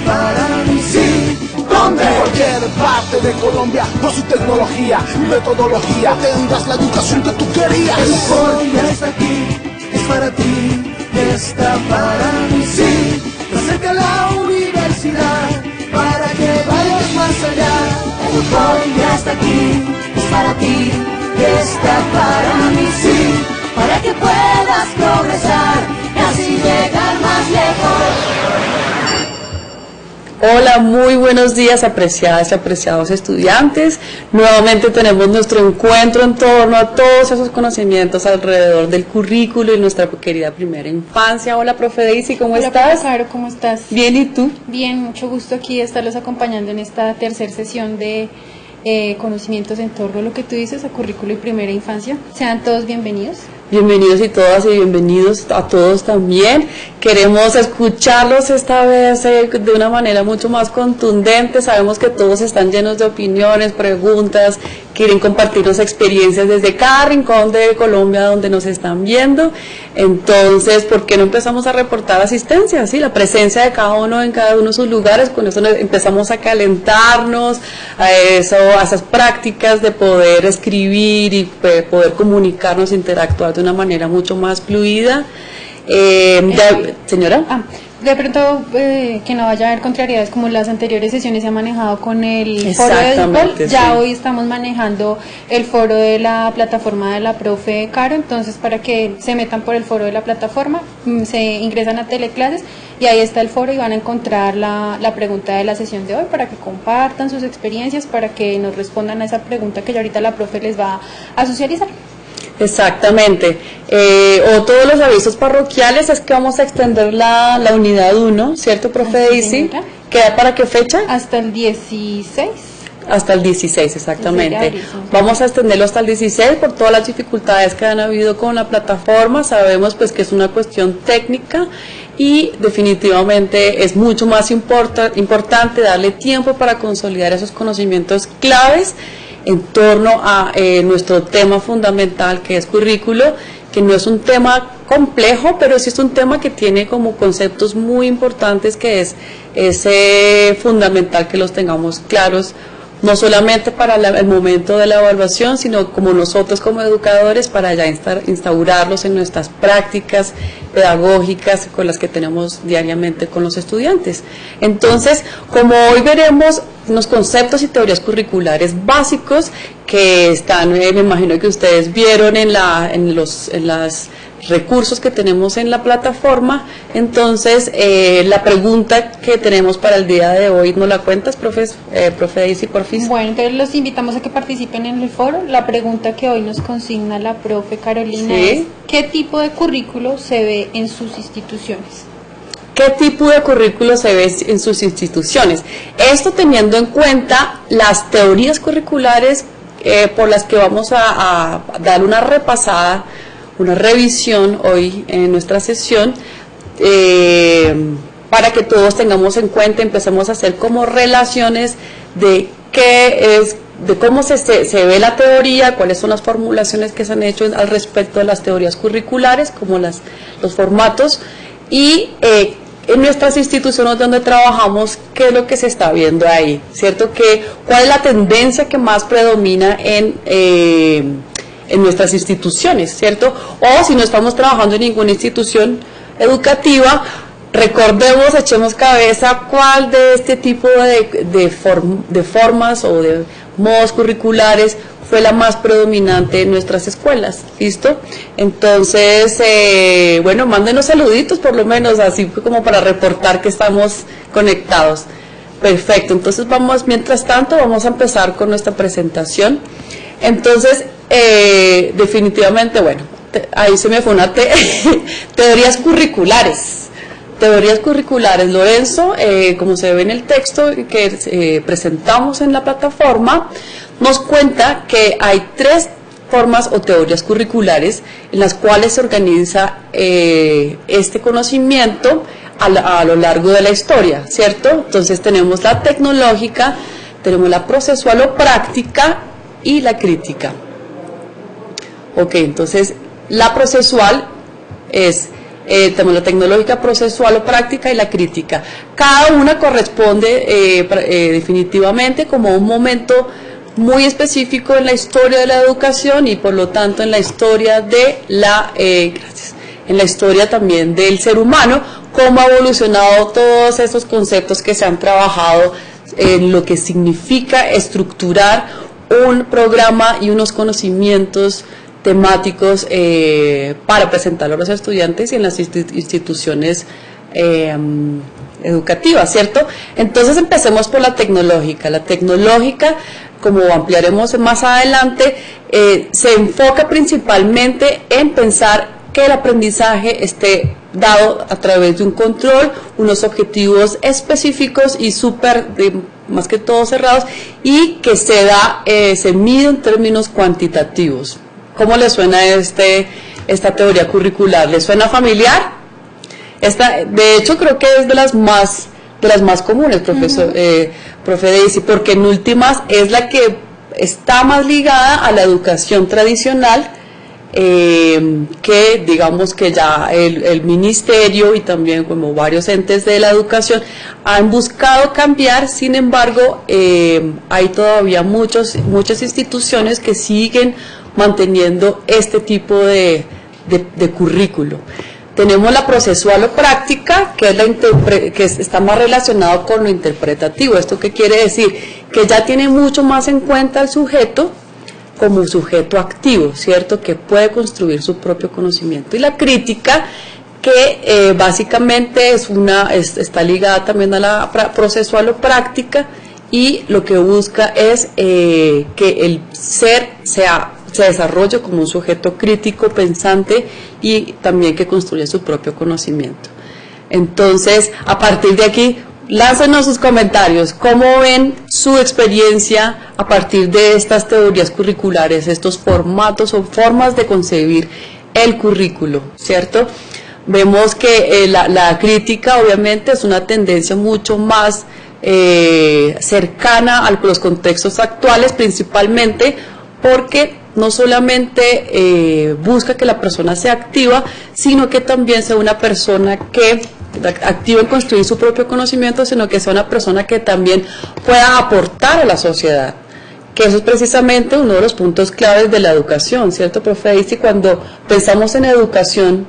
para mí, sí. ¿Dónde? En cualquier parte de Colombia, por su tecnología, metodología, tendrás la educación que tú querías. California está aquí, es para ti, está para mí, sí. Te acerca la universidad para que vayas más allá. California está aquí, es para ti, está para mí, sí. Para que puedas progresar y así llegar más lejos. Hola, muy buenos días, apreciadas y apreciados estudiantes. Nuevamente tenemos nuestro encuentro en torno a todos esos conocimientos alrededor del currículo y nuestra querida primera infancia. Hola, profe Daisy, ¿cómo estás? Hola, Caro, ¿cómo estás? Bien, ¿y tú? Bien, mucho gusto aquí de estarlos acompañando en esta tercera sesión de conocimientos en torno a lo que tú dices, a currículo y primera infancia. Sean todos bienvenidos. Bienvenidos y todas y bienvenidos a todos también. Queremos escucharlos esta vez de una manera mucho más contundente. Sabemos que todos están llenos de opiniones, preguntas, quieren compartirnos experiencias desde cada rincón de Colombia donde nos están viendo. Entonces, ¿por qué no empezamos a reportar asistencia? ¿Sí? La presencia de cada uno en cada uno de sus lugares. Con eso empezamos a calentarnos a esas prácticas de poder escribir y poder comunicarnos, interactuar de una manera mucho más fluida. Señora. De pronto, que no vaya a haber contrariedades como las anteriores sesiones se ha manejado con el foro de Edupol. Ya hoy estamos manejando el foro de la plataforma de la profe Caro, entonces para que se metan por el foro de la plataforma, se ingresan a Teleclases y ahí está el foro y van a encontrar la pregunta de la sesión de hoy para que compartan sus experiencias, para que nos respondan a esa pregunta que ya ahorita la profe les va a socializar. Exactamente. O todos los avisos parroquiales es que vamos a extender la unidad 1, ¿cierto, profe Daisy? ¿Queda para qué fecha? Hasta el 16. Hasta el 16, exactamente. Vamos a extenderlo hasta el 16 por todas las dificultades que han habido con la plataforma. Sabemos pues que es una cuestión técnica y definitivamente es mucho más importante darle tiempo para consolidar esos conocimientos claves en torno a nuestro tema fundamental, que es currículo, que no es un tema complejo, pero sí es un tema que tiene como conceptos muy importantes, que es fundamental que los tengamos claros, no solamente para el momento de la evaluación, sino como nosotros como educadores para ya instaurarlos en nuestras prácticas pedagógicas con las que tenemos diariamente con los estudiantes. Entonces, como hoy veremos unos conceptos y teorías curriculares básicos que están, me imagino que ustedes vieron en las recursos que tenemos en la plataforma. Entonces, la pregunta que tenemos para el día de hoy, ¿nos la cuentas, profe Daisy, porfis? Bueno, entonces los invitamos a que participen en el foro. La pregunta que hoy nos consigna la profe Carolina es: ¿qué tipo de currículo se ve en sus instituciones? ¿Qué tipo de currículo se ve en sus instituciones? Esto teniendo en cuenta las teorías curriculares por las que vamos a dar una repasada, una revisión hoy en nuestra sesión, para que todos tengamos en cuenta, empecemos a hacer como relaciones de qué es, de cómo se ve la teoría, cuáles son las formulaciones que se han hecho al respecto de las teorías curriculares, como los formatos, y en nuestras instituciones donde trabajamos, qué es lo que se está viendo ahí, ¿cierto? ¿Cuál es la tendencia que más predomina en nuestras instituciones, ¿cierto? O si no estamos trabajando en ninguna institución educativa, recordemos, echemos cabeza cuál de este tipo de formas o de modos curriculares fue la más predominante en nuestras escuelas, ¿listo? Entonces, bueno, mándenos saluditos por lo menos, así como para reportar que estamos conectados. Perfecto, entonces mientras tanto, vamos a empezar con nuestra presentación. Entonces, definitivamente, bueno, ahí se me fue una teorías curriculares. Teorías curriculares, Lorenzo, como se ve en el texto que presentamos en la plataforma, nos cuenta que hay 3 formas o teorías curriculares en las cuales se organiza este conocimiento a lo largo de la historia, ¿cierto? Entonces tenemos la tecnológica, tenemos la procesual o práctica y la crítica. Ok, entonces la procesual es tenemos la tecnológica, procesual o práctica y la crítica. Cada una corresponde definitivamente como un momento muy específico en la historia de la educación y por lo tanto en la historia de en la historia también del ser humano, cómo ha evolucionado todos esos conceptos que se han trabajado en lo que significa estructurar un programa y unos conocimientos temáticos para presentarlo a los estudiantes y en las instituciones educativas, ¿cierto? Entonces empecemos por la tecnológica. La tecnológica, como ampliaremos más adelante, se enfoca principalmente en pensar que el aprendizaje esté dado a través de un control, unos objetivos específicos y más que todo cerrados, y que se mide en términos cuantitativos. ¿Cómo le suena esta teoría curricular? ¿Le suena familiar? De hecho, creo que es de las más comunes, profe Daisy, porque en últimas es la que está más ligada a la educación tradicional, que digamos que ya el ministerio y también como varios entes de la educación han buscado cambiar. Sin embargo, hay todavía muchas instituciones que siguen manteniendo este tipo de currículo. Tenemos la procesual o práctica, que está más relacionado con lo interpretativo. ¿Esto qué quiere decir? Que ya tiene mucho más en cuenta al sujeto como sujeto activo, ¿cierto? Que puede construir su propio conocimiento. Y la crítica, que básicamente está ligada también a la procesual o práctica, y lo que busca es que el ser se desarrolle como un sujeto crítico, pensante, y también que construye su propio conocimiento. Entonces, a partir de aquí, láncenos sus comentarios. ¿Cómo ven su experiencia a partir de estas teorías curriculares, estos formatos o formas de concebir el currículo, ¿cierto? Vemos que la crítica obviamente es una tendencia mucho más cercana a los contextos actuales, principalmente porque no solamente busca que la persona sea activa, sino que también sea una persona que activa en construir su propio conocimiento, sino que sea una persona que también pueda aportar a la sociedad, que eso es precisamente uno de los puntos claves de la educación, ¿cierto, profe Daisy? Cuando pensamos en educación,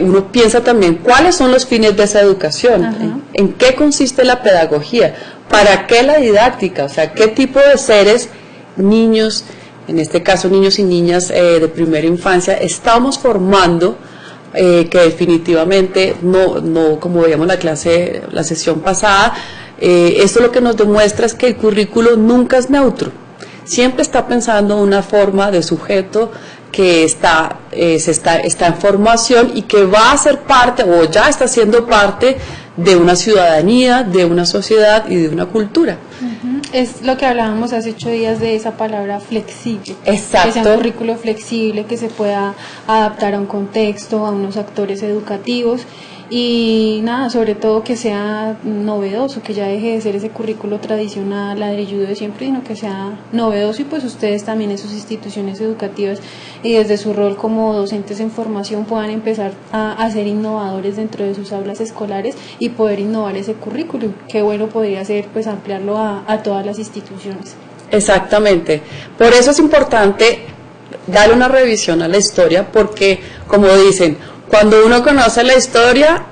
uno piensa también cuáles son los fines de esa educación, en qué consiste la pedagogía, para qué la didáctica, o sea, qué tipo de seres, niños, en este caso niños y niñas de primera infancia, estamos formando, que definitivamente no como veíamos la sesión pasada, esto lo que nos demuestra es que el currículo nunca es neutro, siempre está pensando una forma de sujeto que está en formación y que va a ser parte o ya está siendo parte de una ciudadanía, de una sociedad y de una cultura. Es lo que hablábamos hace 8 días de esa palabra flexible. Exacto. Que sea un currículo flexible, que se pueda adaptar a un contexto, a unos actores educativos y nada, sobre todo que sea novedoso, que ya deje de ser ese currículo tradicional, ladrilludo de siempre, sino que sea novedoso y pues ustedes también en sus instituciones educativas y desde su rol como docentes en formación puedan empezar a ser innovadores dentro de sus aulas escolares y poder innovar ese currículum. Qué bueno podría ser pues ampliarlo a todas las instituciones. Exactamente, por eso es importante darle una revisión a la historia, porque como dicen, cuando uno conoce la historia,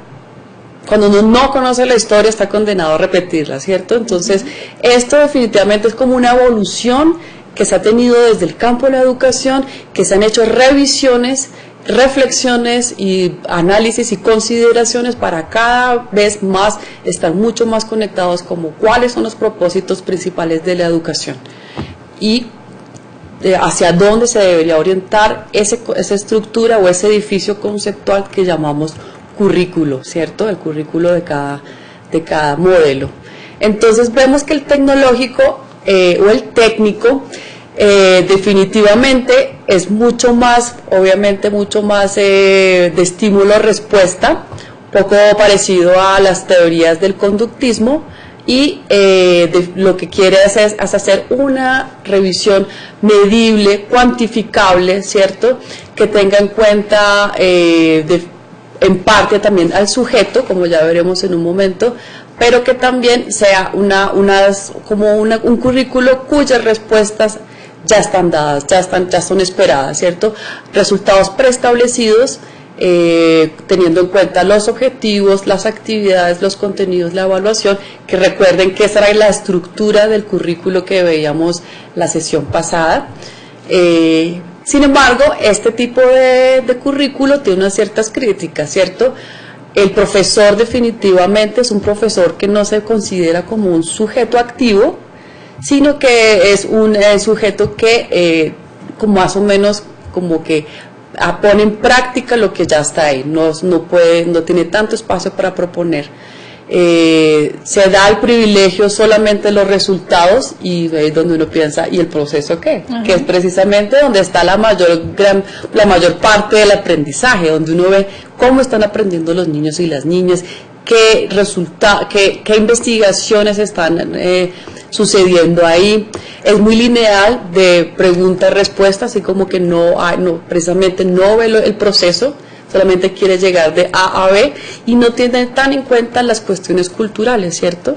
cuando uno no conoce la historia está condenado a repetirla, ¿cierto? Entonces, esto definitivamente es como una evolución que se ha tenido desde el campo de la educación, que se han hecho revisiones, reflexiones y análisis y consideraciones para cada vez más estar mucho más conectados como cuáles son los propósitos principales de la educación y hacia dónde se debería orientar esa estructura o ese edificio conceptual que llamamos currículo, ¿cierto? El currículo de cada modelo. Entonces vemos que el tecnológico o el técnico definitivamente es mucho más, obviamente mucho más de estímulo-respuesta, un poco parecido a las teorías del conductismo, y lo que quiere es hacer una revisión medible, cuantificable, ¿cierto? Que tenga en cuenta en parte también al sujeto, como ya veremos en un momento, pero que también sea un currículo cuyas respuestas ya están dadas, ya son esperadas, ¿cierto? Resultados preestablecidos, teniendo en cuenta los objetivos, las actividades, los contenidos, la evaluación, que recuerden que esa era la estructura del currículo que veíamos la sesión pasada. Sin embargo, este tipo de currículo tiene unas ciertas críticas, ¿cierto? El profesor definitivamente es un profesor que no se considera como un sujeto activo, sino que es un sujeto que como más o menos como que pone en práctica lo que ya está ahí, no tiene tanto espacio para proponer. Se da el privilegio solamente de los resultados y es donde uno piensa, ¿y el proceso qué? Uh-huh. Que es precisamente donde está la mayor parte del aprendizaje, donde uno ve cómo están aprendiendo los niños y las niñas, qué investigaciones están sucediendo ahí. Es muy lineal de pregunta-respuesta, así como que precisamente no ve el proceso, solamente quiere llegar de A a B y no tiene tan en cuenta las cuestiones culturales, ¿cierto?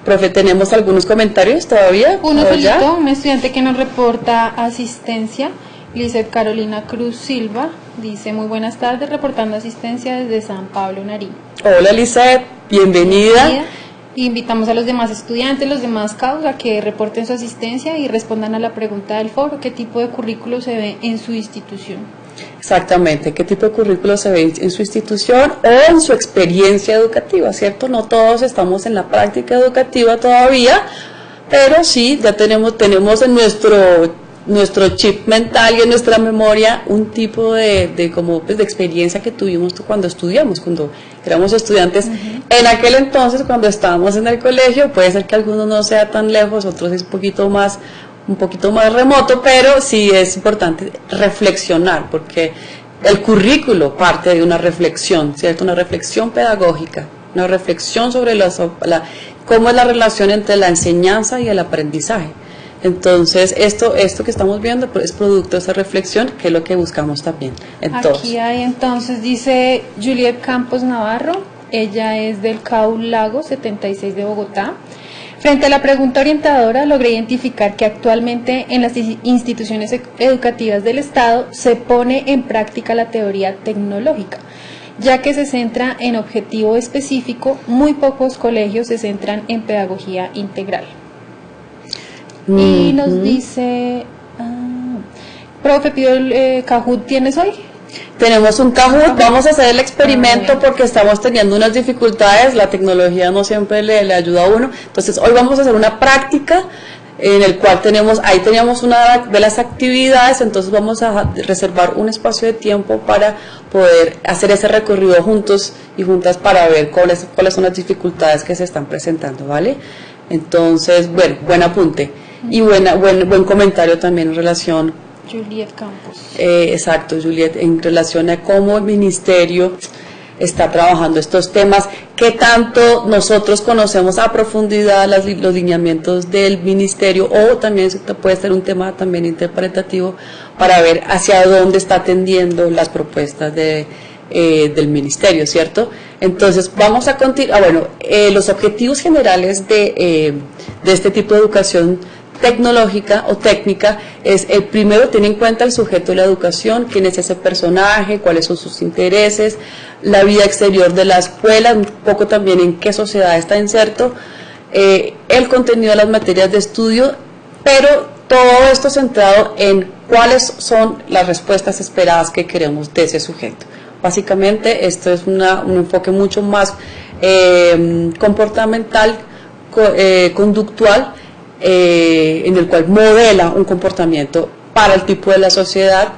Profe, ¿tenemos algunos comentarios todavía? Uno solito, un estudiante que nos reporta asistencia, Lizeth Carolina Cruz Silva, dice: muy buenas tardes, reportando asistencia desde San Pablo, Nariño. Hola Lizeth, bienvenida. Invitamos a los demás estudiantes, los demás CAUS, a que reporten su asistencia y respondan a la pregunta del foro: ¿qué tipo de currículo se ve en su institución? Exactamente, qué tipo de currículo se ve en su institución o en su experiencia educativa, ¿cierto? No todos estamos en la práctica educativa todavía, pero sí, ya tenemos en nuestro chip mental y en nuestra memoria un tipo de experiencia que tuvimos cuando estudiamos, cuando éramos estudiantes. Uh-huh. En aquel entonces, cuando estábamos en el colegio, puede ser que algunos no sea tan lejos, otros es un poquito más remoto, pero sí es importante reflexionar, porque el currículo parte de una reflexión, ¿cierto? Una reflexión pedagógica, una reflexión sobre cómo es la relación entre la enseñanza y el aprendizaje. Entonces, esto que estamos viendo es producto de esa reflexión, que es lo que buscamos también. Aquí hay entonces, dice Juliet Campos Navarro, ella es del CAUL Lago 76 de Bogotá. Frente a la pregunta orientadora, logré identificar que actualmente en las instituciones educativas del Estado se pone en práctica la teoría tecnológica, ya que se centra en objetivo específico. Muy pocos colegios se centran en pedagogía integral. Y nos dice, profe, pido el Kahoot, ¿tienes hoy? Tenemos un Kahoot, vamos a hacer el experimento porque estamos teniendo unas dificultades, la tecnología no siempre le ayuda a uno, entonces hoy vamos a hacer una práctica en el cual teníamos una de las actividades, entonces vamos a reservar un espacio de tiempo para poder hacer ese recorrido juntos y juntas para ver cuáles son las dificultades que se están presentando, ¿vale? Entonces, bueno, buen apunte y buen comentario también en relación. Juliet Campos. Exacto, Juliet, en relación a cómo el ministerio está trabajando estos temas, qué tanto nosotros conocemos a profundidad los lineamientos del ministerio, o también puede ser un tema también interpretativo para ver hacia dónde está atendiendo las propuestas del ministerio, ¿cierto? Entonces vamos a continuar. Los objetivos generales de este tipo de educación tecnológica o técnica es: el primero, tiene en cuenta el sujeto de la educación, quién es ese personaje, cuáles son sus intereses, la vida exterior de la escuela, un poco también en qué sociedad está inserto, el contenido de las materias de estudio, pero todo esto centrado en cuáles son las respuestas esperadas que queremos de ese sujeto. Básicamente esto es un enfoque mucho más comportamental, conductual, en el cual modela un comportamiento para el tipo de la sociedad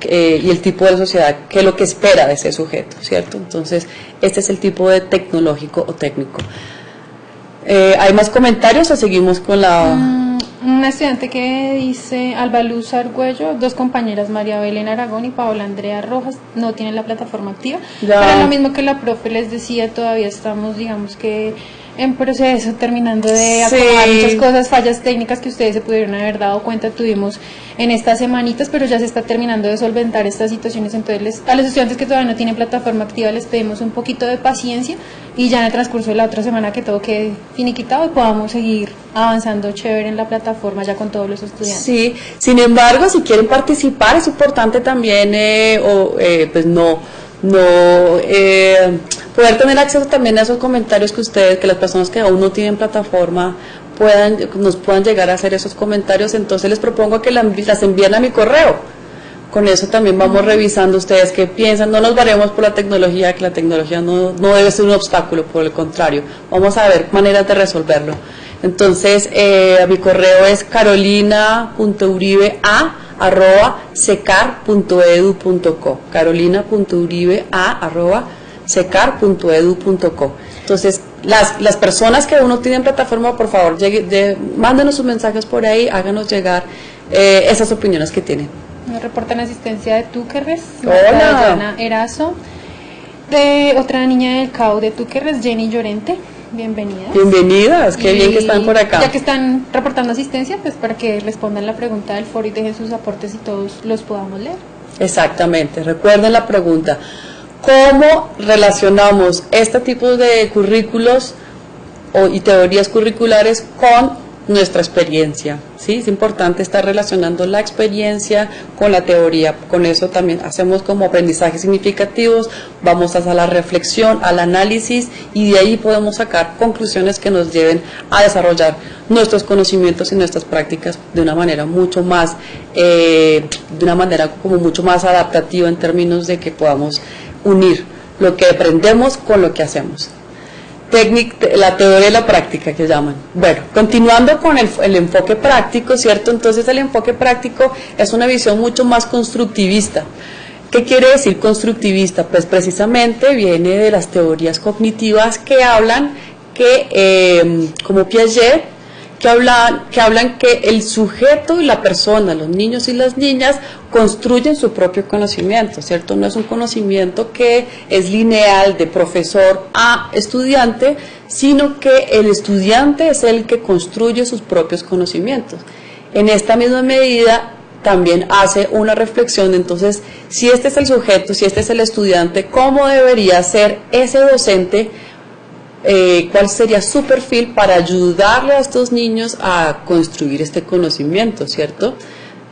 y el tipo de la sociedad que es lo que espera de ese sujeto, ¿cierto? Entonces, este es el tipo de tecnológico o técnico. ¿Hay más comentarios o seguimos con la...? Un estudiante que dice: Alba Luz Argüello, dos compañeras, María Belén Aragón y Paola Andrea Rojas, no tienen la plataforma activa. Para lo mismo que la profe les decía, todavía estamos, digamos que en proceso, terminando de acomodar muchas cosas, fallas técnicas que ustedes se pudieron haber dado cuenta tuvimos en estas semanitas, pero ya se está terminando de solventar estas situaciones. Entonces a los estudiantes que todavía no tienen plataforma activa les pedimos un poquito de paciencia y ya en el transcurso de la otra semana que todo quede finiquitado y podamos seguir avanzando chévere en la plataforma ya con todos los estudiantes. Sí, sin embargo, si quieren participar es importante también poder tener acceso también a esos comentarios que ustedes, que las personas que aún no tienen plataforma nos puedan llegar a hacer esos comentarios. Entonces les propongo que las envíen a mi correo. Con eso también vamos revisando ustedes qué piensan. No nos varemos por la tecnología, que la tecnología no debe ser un obstáculo, por el contrario, vamos a ver maneras de resolverlo. Entonces mi correo es carolina.uribe@secar.edu.co, carolina.uribe@secar.edu.co. Entonces las personas que aún no tienen plataforma, por favor, mándenos sus mensajes por ahí, háganos llegar esas opiniones que tienen. Nos reportan asistencia de Túquerres, Hola. Erazo, de otra niña del CAU de Túquerres, Jenny Llorente. Bienvenidas. Bienvenidas, qué bien que están por acá. Ya que están reportando asistencia, pues para que respondan la pregunta del foro y dejen sus aportes y todos los podamos leer. Exactamente, recuerden la pregunta: ¿cómo relacionamos este tipo de currículos y teorías curriculares con nuestra experiencia? ¿Sí? Es importante estar relacionando la experiencia con la teoría. Con eso también hacemos como aprendizajes significativos, vamos a la reflexión, al análisis, y de ahí podemos sacar conclusiones que nos lleven a desarrollar nuestros conocimientos y nuestras prácticas de una manera mucho más mucho más adaptativa, en términos de que podamos unir lo que aprendemos con lo que hacemos. La teoría y la práctica, que llaman. Bueno, continuando con el enfoque práctico, ¿cierto? Entonces el enfoque práctico es una visión mucho más constructivista. ¿Qué quiere decir constructivista? Pues precisamente viene de las teorías cognitivas que hablan como Piaget, que hablan que el sujeto y la persona, los niños y las niñas, construyen su propio conocimiento, ¿cierto? No es un conocimiento que es lineal de profesor a estudiante, sino que el estudiante es el que construye sus propios conocimientos. En esta misma medida también hace una reflexión. Entonces, si este es el sujeto, si este es el estudiante, ¿cómo debería ser ese docente? ¿Cuál sería su perfil para ayudarle a estos niños a construir este conocimiento, ¿cierto?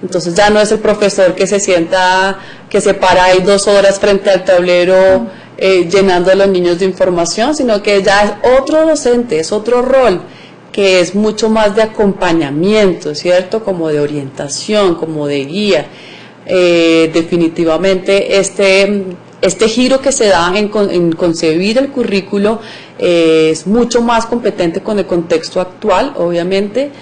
Entonces ya no es el profesor que se sienta, que se para ahí 2 horas frente al tablero llenando a los niños de información, sino que ya es otro docente, es otro rol, que es mucho más de acompañamiento, ¿cierto? Como de orientación, como de guía. Definitivamente este giro que se da en concebir el currículo es mucho más competente con el contexto actual, obviamente,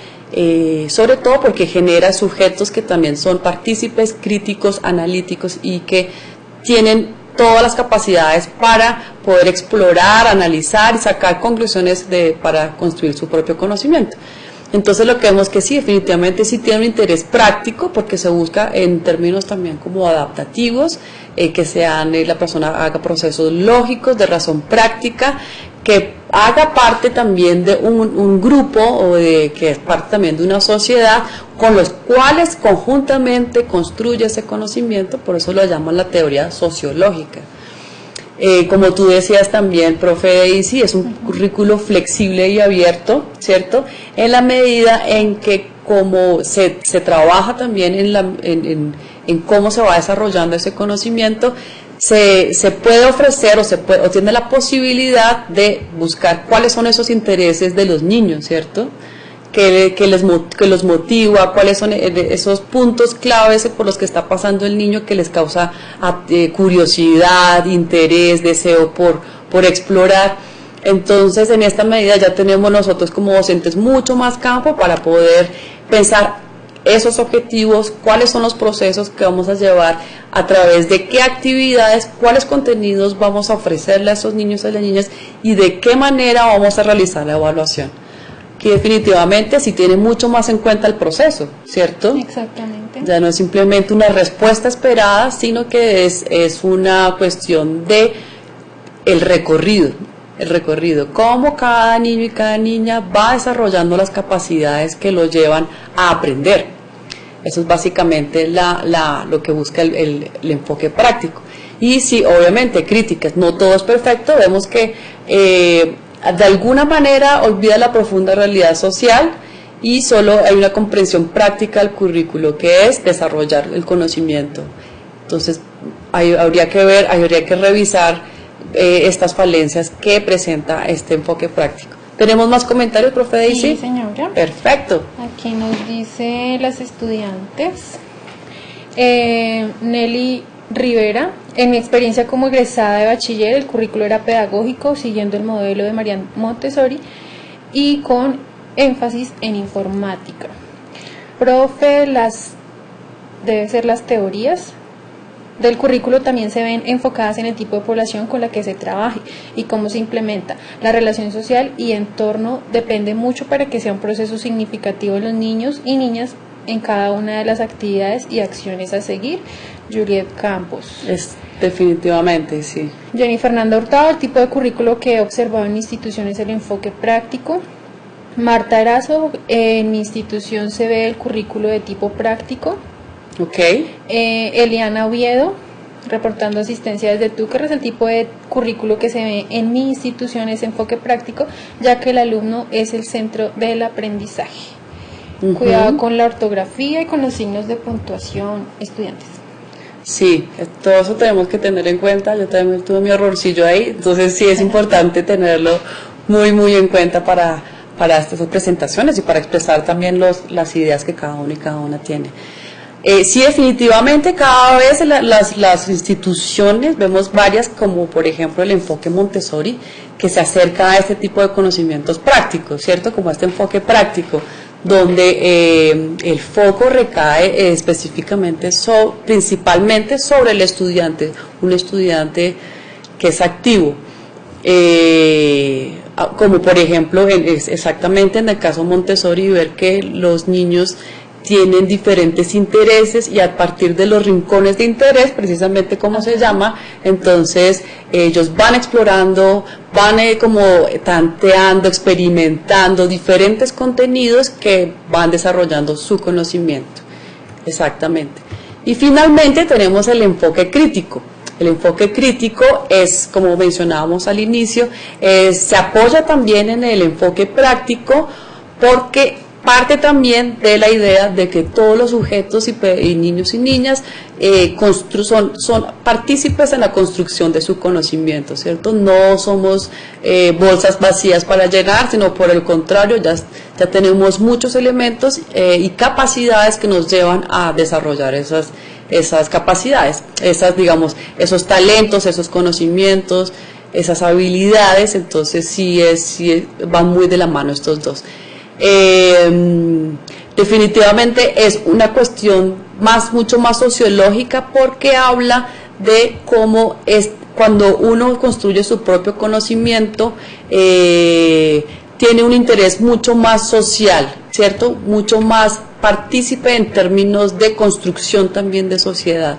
sobre todo porque genera sujetos que también son partícipes, críticos, analíticos, y que tienen todas las capacidades para poder explorar, analizar y sacar conclusiones para construir su propio conocimiento. Entonces lo que vemos que sí, definitivamente sí tiene un interés práctico, porque se busca en términos también como adaptativos, que la persona haga procesos lógicos, de razón práctica, que haga parte también de un grupo, que es parte también de una sociedad, con los cuales conjuntamente construye ese conocimiento. Por eso lo llaman la teoría sociológica. Como tú decías también, profe Daisy, es un currículo flexible y abierto, ¿cierto? En la medida en que como se trabaja también en cómo se va desarrollando ese conocimiento, se puede ofrecer o tiene la posibilidad de buscar cuáles son esos intereses de los niños, ¿cierto? Que los motiva, cuáles son esos puntos claves por los que está pasando el niño, que les causa curiosidad, interés, deseo por explorar. Entonces, en esta medida ya tenemos nosotros como docentes mucho más campo para poder pensar esos objetivos, cuáles son los procesos que vamos a llevar, a través de qué actividades, cuáles contenidos vamos a ofrecerle a esos niños y a las niñas, y de qué manera vamos a realizar la evaluación, que definitivamente sí tiene mucho más en cuenta el proceso, ¿cierto? Exactamente. Ya no es simplemente una respuesta esperada, sino que es una cuestión de el recorrido el recorrido, cómo cada niño y cada niña va desarrollando las capacidades que lo llevan a aprender. Eso es básicamente lo que busca el enfoque práctico. Y sí, obviamente, críticas, no todo es perfecto, vemos que de alguna manera olvida la profunda realidad social y solo hay una comprensión práctica del currículo, que es desarrollar el conocimiento. Entonces, habría que revisar estas falencias que presenta este enfoque práctico. ¿Tenemos más comentarios, profe Daisy? Sí, señora. Perfecto. Aquí nos dice las estudiantes. Nelly Rivera, en mi experiencia como egresada de bachiller, el currículo era pedagógico, siguiendo el modelo de María Montessori y con énfasis en informática. Profe, debe ser las teorías del currículo también se ven enfocadas en el tipo de población con la que se trabaje y cómo se implementa. La relación social y entorno depende mucho para que sea un proceso significativo en los niños y niñas en cada una de las actividades y acciones a seguir. Juliet Campos. Definitivamente, sí. Jenny Fernanda Hurtado, el tipo de currículo que he observado en mi institución es el enfoque práctico. Marta Erazo, en mi institución se ve el currículo de tipo práctico. Ok. Eliana Oviedo, reportando asistencia desde Túquerres, el tipo de currículo que se ve en mi institución es enfoque práctico, ya que el alumno es el centro del aprendizaje. Cuidado con la ortografía y con los signos de puntuación, estudiantes. Sí, todo eso tenemos que tener en cuenta. Yo también tuve mi errorcillo ahí, entonces sí es importante tenerlo muy muy en cuenta para estas presentaciones y para expresar también las ideas que cada uno y cada una tiene. Sí, definitivamente cada vez las instituciones, vemos varias, como por ejemplo el enfoque Montessori, que se acerca a este tipo de conocimientos prácticos, ¿cierto? Como este enfoque práctico, donde el foco recae específicamente, principalmente sobre el estudiante, un estudiante que es activo. Como por ejemplo, exactamente en el caso Montessori, ver que los niños tienen diferentes intereses y a partir de los rincones de interés, precisamente como se llama, entonces ellos van explorando, van como tanteando, experimentando diferentes contenidos que van desarrollando su conocimiento. Exactamente. Y finalmente tenemos el enfoque crítico. El enfoque crítico es, como mencionábamos al inicio, se apoya también en el enfoque práctico porque parte también de la idea de que todos los sujetos y niños y niñas son partícipes en la construcción de su conocimiento, ¿cierto? No somos bolsas vacías para llenar, sino por el contrario, ya tenemos muchos elementos y capacidades que nos llevan a desarrollar esas capacidades, esos talentos, esos conocimientos, esas habilidades. Entonces sí van muy de la mano estos dos. Definitivamente es una cuestión mucho más sociológica, porque habla de cómo es cuando uno construye su propio conocimiento, tiene un interés mucho más social, ¿cierto? Mucho más partícipe en términos de construcción también de sociedad.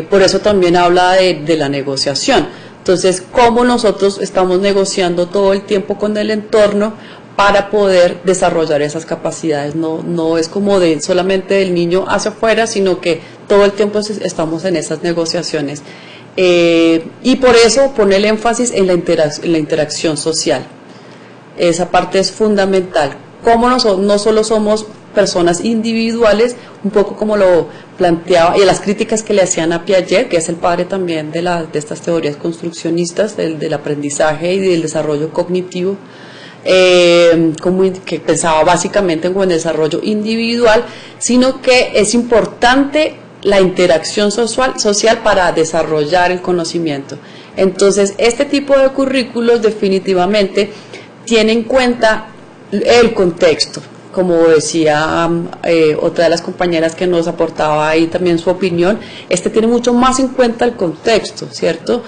Por eso también habla de la negociación. Entonces, cómo nosotros estamos negociando todo el tiempo con el entorno para poder desarrollar esas capacidades. No es como solamente del niño hacia afuera, sino que todo el tiempo estamos en esas negociaciones. Y por eso pone el énfasis en la interacción social. Esa parte es fundamental. Como no solo somos personas individuales, un poco como lo planteaba, y las críticas que le hacían a Piaget, que es el padre también de estas teorías construccionistas del aprendizaje y del desarrollo cognitivo, que pensaba básicamente en el desarrollo individual, sino que es importante la interacción social para desarrollar el conocimiento. Entonces, este tipo de currículos definitivamente tiene en cuenta el contexto. Como decía otra de las compañeras que nos aportaba ahí también su opinión, tiene mucho más en cuenta el contexto, ¿cierto?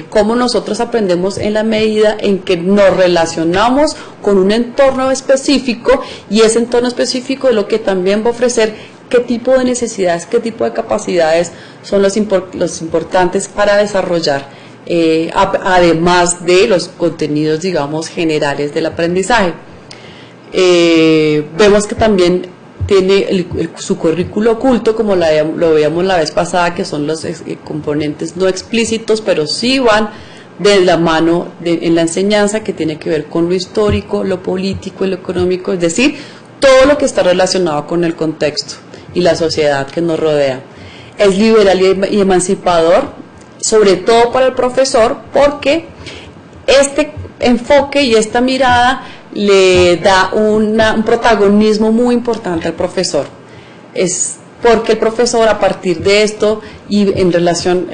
Cómo nosotros aprendemos en la medida en que nos relacionamos con un entorno específico, y ese entorno específico es lo que también va a ofrecer qué tipo de necesidades, qué tipo de capacidades son los importantes para desarrollar además de los contenidos, digamos, generales del aprendizaje. Vemos que también tiene su currículo oculto, como lo veíamos la vez pasada, que son los componentes no explícitos, pero sí van de la mano en la enseñanza, que tiene que ver con lo histórico, lo político y lo económico, es decir, todo lo que está relacionado con el contexto y la sociedad que nos rodea. Es liberal y emancipador, sobre todo para el profesor, porque este enfoque y esta mirada le da un protagonismo muy importante al profesor. Es porque el profesor, a partir de esto y en relación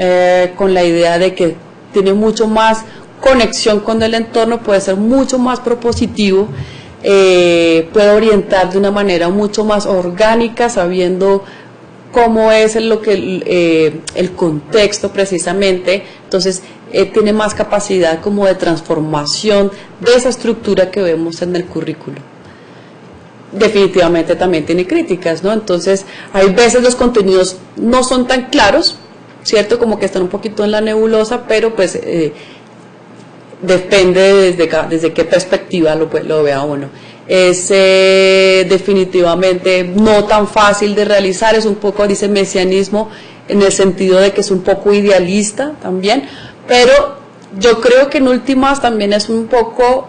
con la idea de que tiene mucho más conexión con el entorno, puede ser mucho más propositivo, puede orientar de una manera mucho más orgánica, sabiendo cómo es el contexto precisamente. Entonces tiene más capacidad como de transformación de esa estructura que vemos en el currículo. Definitivamente también tiene críticas, ¿no? Entonces hay veces los contenidos no son tan claros, ¿cierto? Como que están un poquito en la nebulosa, pero pues depende desde qué perspectiva lo vea uno. Es definitivamente no tan fácil de realizar, es un poco, dice, mesianismo, en el sentido de que es un poco idealista también, pero yo creo que en últimas también es un poco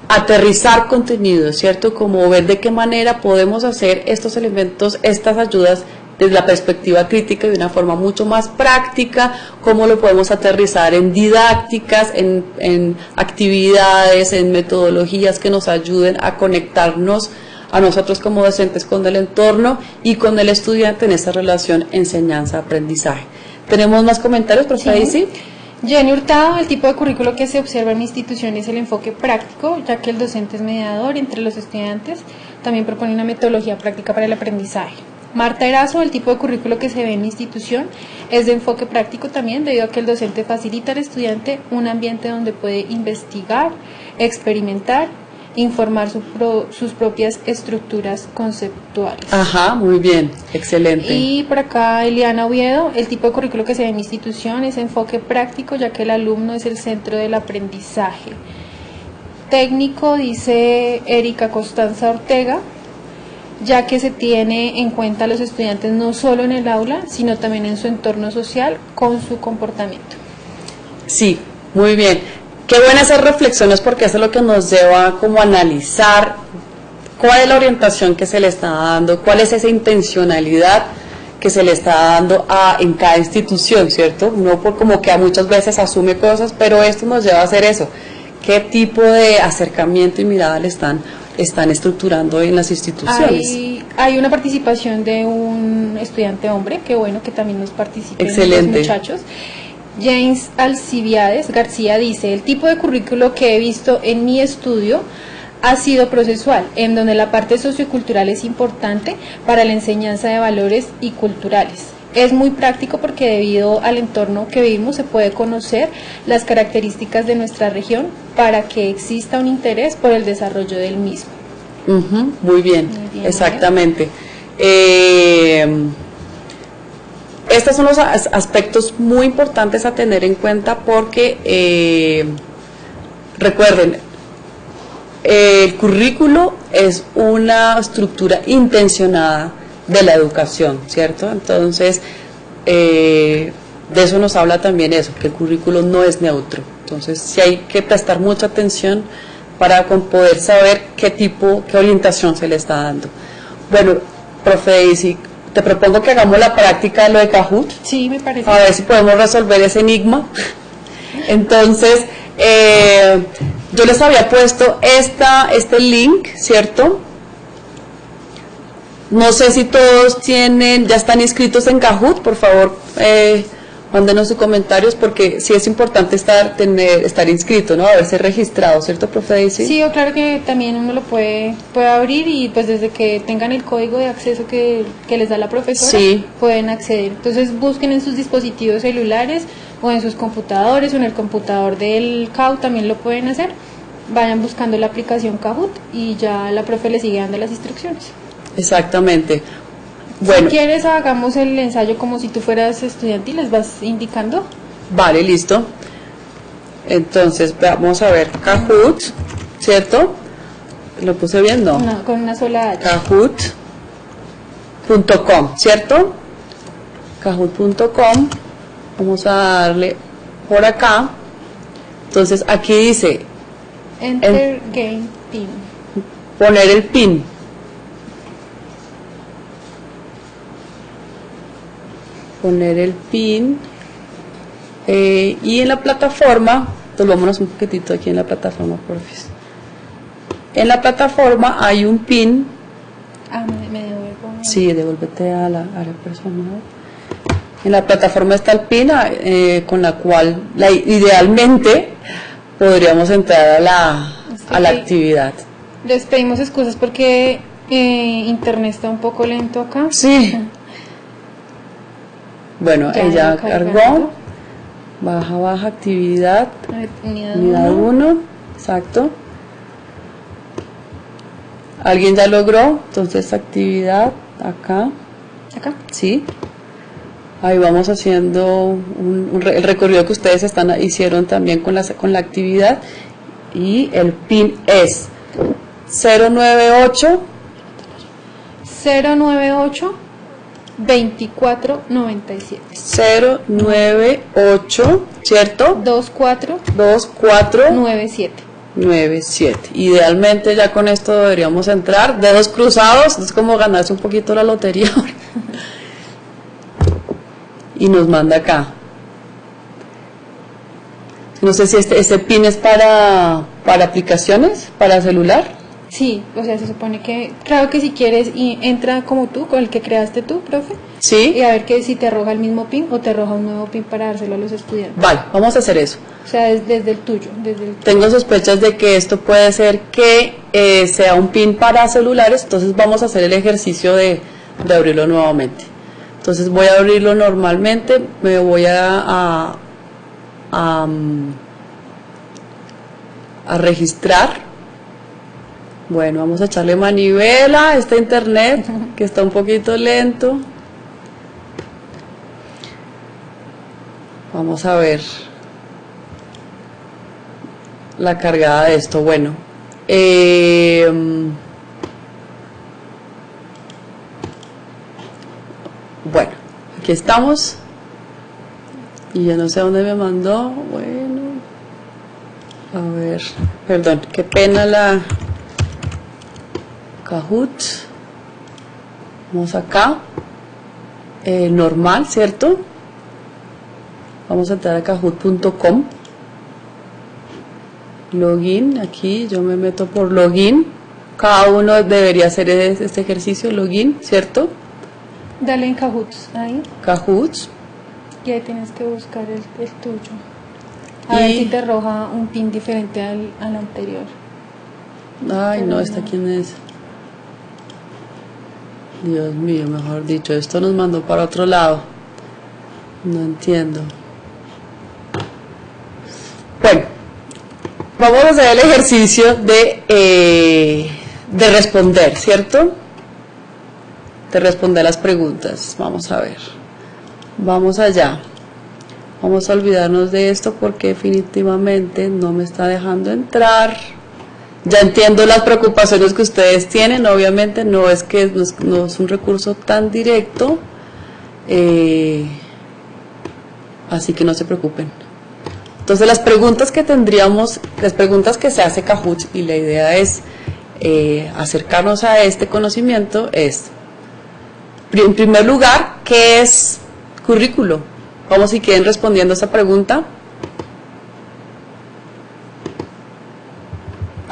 aterrizar contenido, ¿cierto? Como ver de qué manera podemos hacer estos elementos, estas ayudas desde la perspectiva crítica de una forma mucho más práctica, cómo lo podemos aterrizar en didácticas, en actividades, en metodologías que nos ayuden a conectarnos a nosotros como docentes con el entorno y con el estudiante en esta relación enseñanza-aprendizaje. ¿Tenemos más comentarios, profe Daisy? Jenny Hurtado: el tipo de currículo que se observa en mi institución es el enfoque práctico, ya que el docente es mediador entre los estudiantes. También propone una metodología práctica para el aprendizaje. Marta Erazo: el tipo de currículo que se ve en mi institución es de enfoque práctico también, debido a que el docente facilita al estudiante un ambiente donde puede investigar, experimentar, informar sus propias estructuras conceptuales. Ajá, muy bien, excelente. Y por acá Eliana Oviedo: el tipo de currículo que se ve en mi institución es enfoque práctico, ya que el alumno es el centro del aprendizaje. Técnico, dice Erika Constanza Ortega, ya que se tiene en cuenta a los estudiantes no solo en el aula, sino también en su entorno social con su comportamiento. Sí, muy bien. Qué buenas esas reflexiones, porque eso es lo que nos lleva como a analizar cuál es la orientación que se le está dando, cuál es esa intencionalidad que se le está dando en cada institución, ¿cierto? No por como que muchas veces asume cosas, pero esto nos lleva a hacer eso. ¿Qué tipo de acercamiento y mirada le están estructurando en las instituciones? Hay una participación de un estudiante hombre, qué bueno que también nos participen. Excelente. Los muchachos. James Alcibiades García dice: el tipo de currículo que he visto en mi estudio ha sido procesual, en donde la parte sociocultural es importante para la enseñanza de valores y culturales. Es muy práctico porque debido al entorno que vivimos se puede conocer las características de nuestra región para que exista un interés por el desarrollo del mismo. Muy bien, exactamente. Estos son los aspectos muy importantes a tener en cuenta, porque recuerden, el currículo es una estructura intencionada de la educación, ¿cierto? Entonces, de eso nos habla también eso, que el currículo no es neutro. Entonces, sí hay que prestar mucha atención para poder saber qué orientación se le está dando. Bueno, profe Daisy, te propongo que hagamos la práctica de lo de Kahoot. Sí, me parece. A ver si podemos resolver ese enigma. Entonces, yo les había puesto este link, ¿cierto? No sé si todos ya están inscritos en Kahoot. Por favor, mándenos sus comentarios, porque sí es importante estar inscrito, ¿no? Haberse registrado, ¿cierto, profe Daisy? Sí, claro que también uno lo puede abrir, y pues desde que tengan el código de acceso que les da la profesora, sí, pueden acceder. Entonces busquen en sus dispositivos celulares o en sus computadores o en el computador del CAU, también lo pueden hacer. Vayan buscando la aplicación Kahoot y ya la profe les sigue dando las instrucciones. Exactamente. Bueno, si quieres, hagamos el ensayo como si tú fueras estudiante y les vas indicando. Vale, listo. Entonces, vamos a ver, Kahoot, ¿cierto? ¿Lo puse bien? No. No, con una sola H. Kahoot.com, ¿cierto? Kahoot.com. Vamos a darle por acá. Entonces, aquí dice Enter Game Pin. Poner el pin. Poner el pin. Y en la plataforma, entonces vámonos un poquitito aquí en la plataforma, porfis. En la plataforma hay un pin. Me devuelvo. Sí, devuélvete a la área personal. En la plataforma está el pin con la cual idealmente podríamos entrar a la actividad. Les pedimos excusas porque internet está un poco lento acá. Sí. Bueno, ya ella cargó. Baja, actividad. Unidad 1. Exacto. ¿Alguien ya logró? Entonces, actividad acá. ¿Acá? Sí. Ahí vamos haciendo el recorrido que ustedes hicieron también con la actividad. Y el PIN es 098 2497 098, ¿cierto? 2497. Idealmente ya con esto deberíamos entrar. Dedos cruzados, es como ganarse un poquito la lotería. Y nos manda acá. No sé si este PIN es para aplicaciones, para celular. Sí, o sea, se supone que, claro que si quieres, y entra como tú, con el que creaste tú, profe. Sí. Y a ver que si te arroja el mismo PIN o te arroja un nuevo PIN para dárselo a los estudiantes. Vale, vamos a hacer eso. O sea, desde el tuyo. Tengo sospechas de que esto puede ser que sea un PIN para celulares, entonces vamos a hacer el ejercicio de abrirlo nuevamente. Entonces voy a abrirlo normalmente, me voy a registrar. Bueno, vamos a echarle manivela a este internet que está un poquito lento. Vamos a ver la cargada de esto. Bueno, bueno, aquí estamos. Y yo no sé a dónde me mandó. Bueno, a ver, perdón, qué pena la Kahoot. Vamos acá, normal, ¿cierto? Vamos a entrar a kahoot.com. Login, aquí yo me meto por login. Cada uno debería hacer este ejercicio, login, ¿cierto? Dale en Kahoot, ahí. Kahoot. Y ahí tienes que buscar el tuyo. A ver si te arroja un pin diferente al anterior. Ay, no, ¿esta quién es? Dios mío, mejor dicho, esto nos mandó para otro lado. No entiendo. Bueno, vamos a hacer el ejercicio de responder, ¿cierto? De responder las preguntas. Vamos a ver. Vamos allá. Vamos a olvidarnos de esto porque definitivamente no me está dejando entrar. Ya entiendo las preocupaciones que ustedes tienen, obviamente no es un recurso tan directo, así que no se preocupen. Entonces las preguntas que tendríamos, las preguntas que se hace Kahoot, y la idea es acercarnos a este conocimiento, es, en primer lugar, ¿qué es currículo? Vamos, si quieren respondiendo a esa pregunta.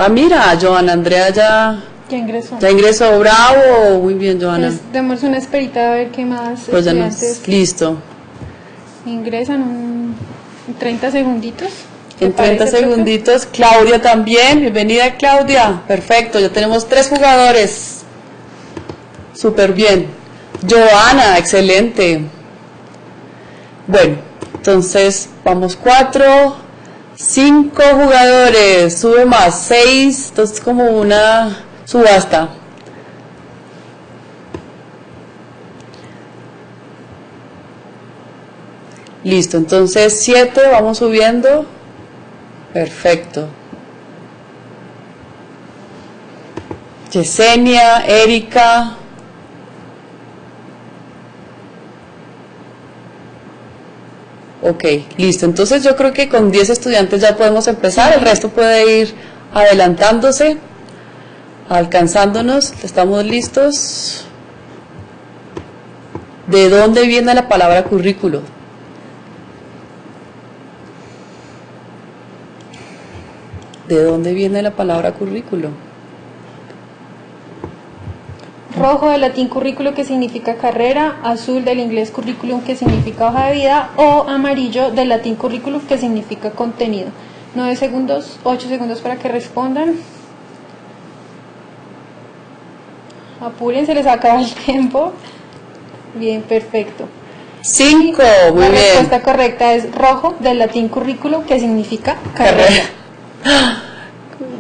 Ah, mira, Joana Andrea ya ingresó. Ya ingresó, bravo, muy bien, Joana. Pues demos una esperita a ver qué más pues ya estudiantes listo. Ingresan en 30 segunditos. En 30 segunditos, profe? Claudia también, bienvenida Claudia, perfecto, ya tenemos 3 jugadores, súper bien. Joana, excelente. Bueno, entonces vamos 4, 5 jugadores, sube más, 6, entonces como una subasta. Listo, entonces 7, vamos subiendo. Perfecto. Yesenia, Erika. Ok, listo. Entonces yo creo que con 10 estudiantes ya podemos empezar. El resto puede ir adelantándose, alcanzándonos. ¿Estamos listos? ¿De dónde viene la palabra currículo? ¿De dónde viene la palabra currículo? Rojo del latín currículo, que significa carrera, azul del inglés currículum, que significa hoja de vida, o amarillo del latín currículum, que significa contenido. 9 segundos, 8 segundos para que respondan. Apúrense, les acaba el tiempo. Bien, perfecto. 5, muy bien. La respuesta correcta es rojo del latín currículum, que significa carrera.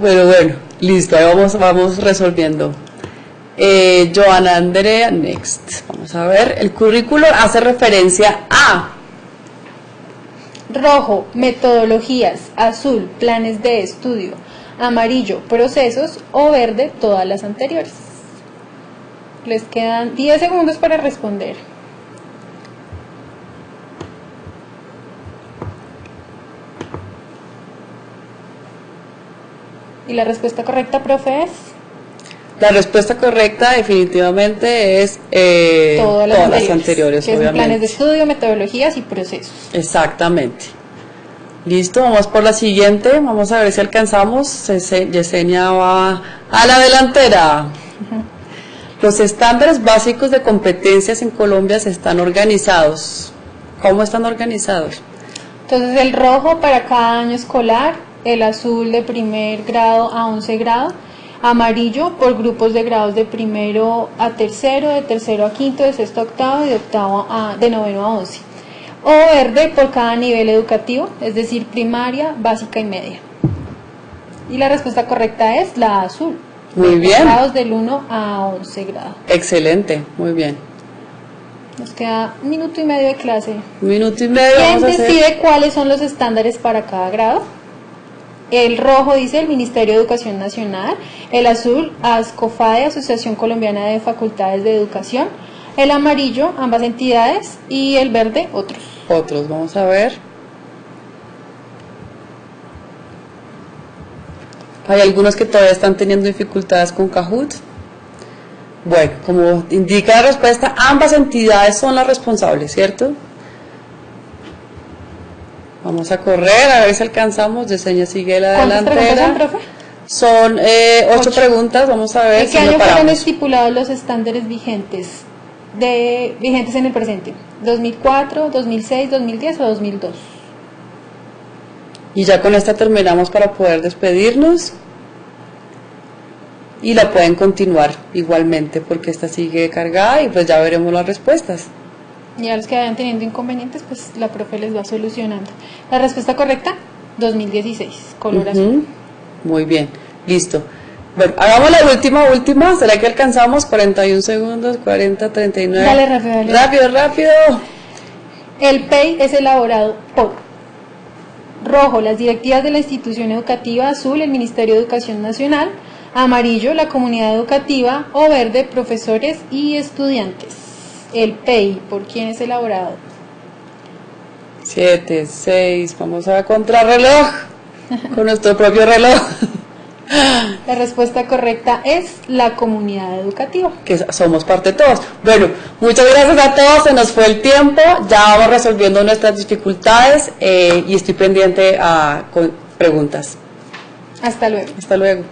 Bueno, listo, ahí vamos resolviendo. Joana Andrea, next. Vamos a ver, el currículo hace referencia a rojo, metodologías, azul, planes de estudio, amarillo, procesos, o verde, todas las anteriores. Les quedan 10 segundos para responder. ¿Y la respuesta correcta, profe, es? La respuesta correcta definitivamente es todas las anteriores, que obviamente. Planes de estudio, metodologías y procesos. Exactamente. Listo, vamos por la siguiente. Vamos a ver si alcanzamos. Yesenia va a la delantera. Los estándares básicos de competencias en Colombia se están organizados. ¿Cómo están organizados? Entonces el rojo para cada año escolar, el azul de primer grado a 11 grado, amarillo por grupos de grados de primero a tercero, de tercero a quinto, de sexto a octavo y de noveno a 11. O verde por cada nivel educativo, es decir, primaria, básica y media. Y la respuesta correcta es la azul. Muy bien. Grados del 1 a 11 grados. Excelente, muy bien. Nos queda 1 minuto y medio de clase. 1 minuto y medio. ¿Quién decide cuáles son los estándares para cada grado? El rojo dice el Ministerio de Educación Nacional, el azul ASCOFADE, Asociación Colombiana de Facultades de Educación, el amarillo ambas entidades y el verde otros. Otros, vamos a ver. Hay algunos que todavía están teniendo dificultades con Kahoot. Bueno, como indica la respuesta, ambas entidades son las responsables, ¿cierto? Vamos a correr, a ver si alcanzamos. Yesenia sigue la delantera. ¿Cuántas preguntas son, profe? Son 8 preguntas, vamos a ver. ¿En qué año fueron estipulados los estándares vigentes en el presente? ¿2004, 2006, 2010 o 2002? Y ya con esta terminamos para poder despedirnos. Y la pueden continuar igualmente porque esta sigue cargada y pues ya veremos las respuestas. Y a los que vayan teniendo inconvenientes, pues la profe les va solucionando. La respuesta correcta, 2016, color azul. Muy bien, listo. Bueno, hagamos la última. ¿Será que alcanzamos? 41 segundos, 40, 39. Dale, rápido. Rápido. El PEI es elaborado por rojo, las directivas de la institución educativa, azul, el Ministerio de Educación Nacional, amarillo, la comunidad educativa, o verde, profesores y estudiantes. El PEI, ¿por quién es elaborado? 7, 6, vamos a contrarreloj, con nuestro propio reloj. La respuesta correcta es la comunidad educativa. Que somos parte de todos. Bueno, muchas gracias a todos, se nos fue el tiempo, ya vamos resolviendo nuestras dificultades y estoy pendiente a preguntas. Hasta luego. Hasta luego.